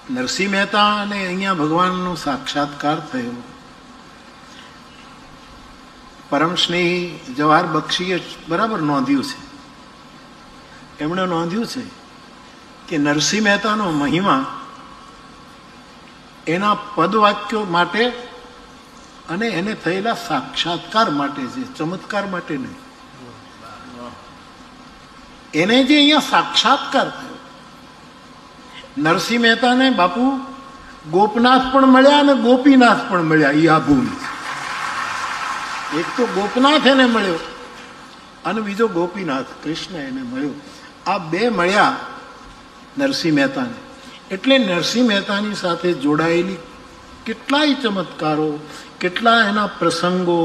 નરસિંહ મહેતા અને અહીંયા ભગવાનનો સાક્ષાત્કાર થયો. પરમ સ્નેહી જવાહર બક્ષીએ બરાબર નોંધ્યું છે. એમણે નોંધ્યું છે કે નરસિંહ મહેતાનો મહિમા એના પદવાક્યો માટે અને એને થયેલા સાક્ષાત્કાર માટે છે, ચમત્કાર માટે નહીં. એને જે અહીંયા સાક્ષાત્કાર થયો, નરસિંહ મહેતાને બાપુ ગોપનાથ પણ મળ્યા અને ગોપીનાથ પણ મળ્યા. એ આ ભૂલ છે. એક તો ગોપનાથ એને મળ્યો અને બીજો ગોપીનાથ કૃષ્ણ એને મળ્યો. આ બે મળ્યા નરસિંહ મહેતાને. એટલે નરસિંહ મહેતાની સાથે જોડાયેલી કેટલાય ચમત્કારો, કેટલા એના પ્રસંગો,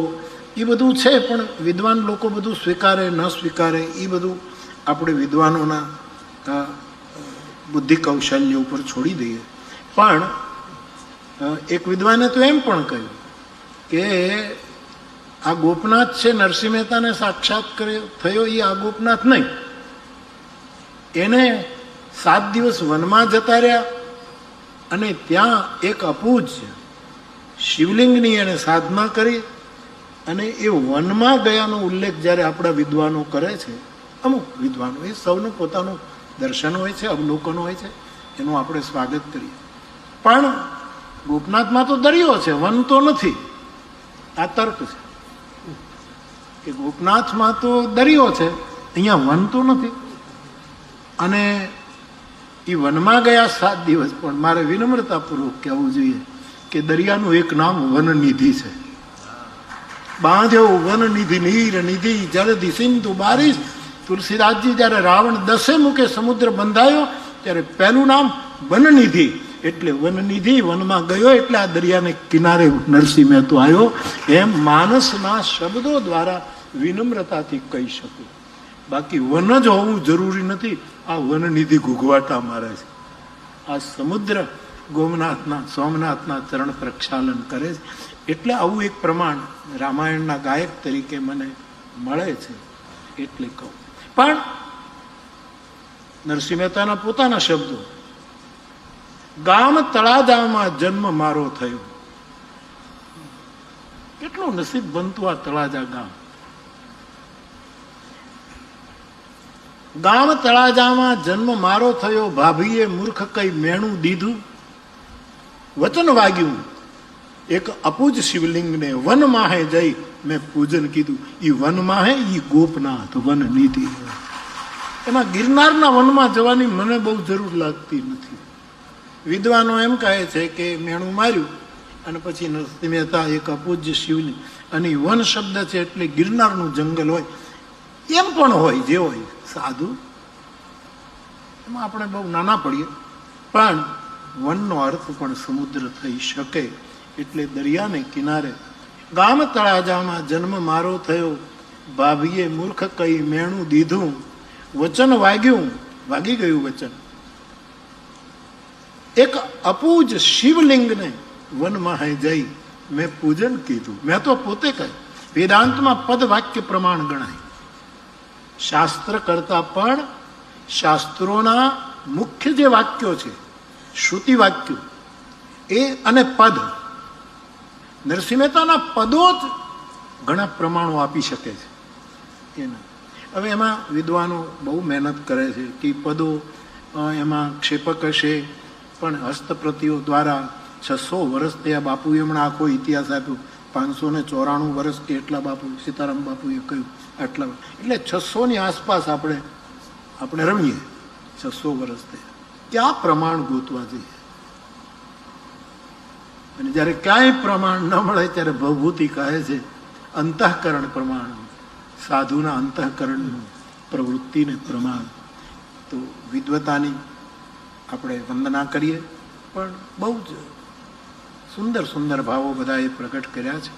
એ બધું છે. પણ વિદ્વાન લોકો બધું સ્વીકારે ન સ્વીકારે એ બધું આપણે વિદ્વાનોના બુદ્ધિ કૌશલ્ય ઉપર છોડી દઈએ. પણ એક વિદ્વાને તો એમ પણ કહ્યું કે આ ગોપનાથ છે, નરસિંહ મહેતાને સાક્ષાત થયો એ આ ગોપનાથ નહીં. એને 7 દિવસ વનમાં જતા રહ્યા અને ત્યાં એક અપૂજ્ય શિવલિંગની એને સાધના કરી અને એ વનમાં ગયાનો ઉલ્લેખ જ્યારે આપણા વિદ્વાનો કરે છે, અમુક વિદ્વાનો, એ સૌનું પોતાનું દર્શન હોય છે, અવલોકન હોય છે, એનું આપણે સ્વાગત કરીએ. પણ ગોપનાથમાં તો દરિયો છે, વન તો નથી. આ તર્ક છે કે ગોપનાથમાં તો દરિયો છે, અહીંયા વન તો નથી. અને એ વનમાં ગયા 7 દિવસ. પણ મારે વિનમ્રતાપૂર્વક કહેવું જોઈએ કે દરિયાનું એક નામ વનનિધિ છે. બાંધ્યો વનનિધિ નીર નિધિ જલધિ સિંધુ બારીશ. તુલસીદાસજી જ્યારે રાવણ 10 મુખે સમુદ્ર બંધાયો ત્યારે પહેલું નામ વનનિધિ. એટલે વનનિધિ, વનમાં ગયો એટલે આ દરિયાને કિનારે નરસિંહ મહેતો આવ્યો. એમ માનસના શબ્દો દ્વારા વિનમ્રતાથી કહી શકું. બાકી વન જ હોવું જરૂરી નથી. આ વનનિધિ ઘૂઘવાટા મારે છે. આ સમુદ્ર ગોમનાથના, સોમનાથના ચરણ પ્રક્ષાલન કરે છે. એટલે આવું એક પ્રમાણ રામાયણના ગાયક તરીકે મને મળે છે એટલે કહું. પણ નરસિંહ મહેતાના પોતાના શબ્દો, ગામ તળાજામાં જન્મ મારો થયો. કેટલું નસીબ બનતું આ તળાજા ગામ. ગામ તળાજામાં જન્મ મારો થયો, ભાભીએ મૂર્ખ કઈ મેણું દીધું. વચન વાગ્યું એક અપૂજ શિવલિંગને, વન માહે જઈ મેં પૂજન કીધું. ઈ વન માહે, ઈ ગોપનાથ વન નિધિ. એમાં ગિરનારના વનમાં જવાની મને બહુ જરૂર લાગતી નથી. વિદ્વાનો એમ કહે છે કે મેણું માર્યું અને પછી નરસિંહ મહેતા એક અપૂજ્ય શિવલિંગ, અને વન શબ્દ છે એટલે ગિરનારનું જંગલ હોય. એમ પણ હોય, જે હોય સાધુ, એમાં આપણે બહુ નાના પડીએ. પણ વનનો અર્થ પણ સમુદ્ર થઈ શકે. એટલે દરિયાને કિનારે ગામ તળાજામાં જન્મ મારો થયો, ભાભીએ મૂર્ખ કઈ મેણું દીધું. વચન વાગ્યું, વાગી ગયું વચન. એક અપૂજ શિવલિંગને વનમાં જઈ મેં પૂજન કીધું. મેં તો પોતે કહ્યું. વેદાંતમાં પદ વાક્ય પ્રમાણ ગણાય. શાસ્ત્ર કરતા પણ શાસ્ત્રોના મુખ્ય જે વાક્યો છે, શ્રુતિ વાક્યો, એ અને પદ, નરસિંહ મહેતાના પદો જ ઘણા પ્રમાણો આપી શકે છે. એના હવે એમાં વિદ્વાનો બહુ મહેનત કરે છે કે પદો એમાં ક્ષેપક હશે, પણ હસ્તપ્રતિઓ દ્વારા 600 વર્ષ થયા. બાપુએ હમણાં આખો ઇતિહાસ આપ્યો. 594 વર્ષ કે એટલા બાપુ સીતારામ બાપુએ કહ્યું આટલા. એટલે 600ની આસપાસ આપણે રમીએ. 600 વર્ષ થયા. ક્યાં પ્રમાણ ગોતવા જઈએ? અને જ્યારે ક્યાંય પ્રમાણ ન મળે ત્યારે ભવભૂતિ કહે છે અંતઃકરણ પ્રમાણ, સાધુના અંતઃકરણનું પ્રવૃત્તિને પ્રમાણ. તો વિદ્વતાની આપણે વંદના કરીએ. પણ બહુ જ સુંદર સુંદર ભાવો બધાએ પ્રગટ કર્યા છે.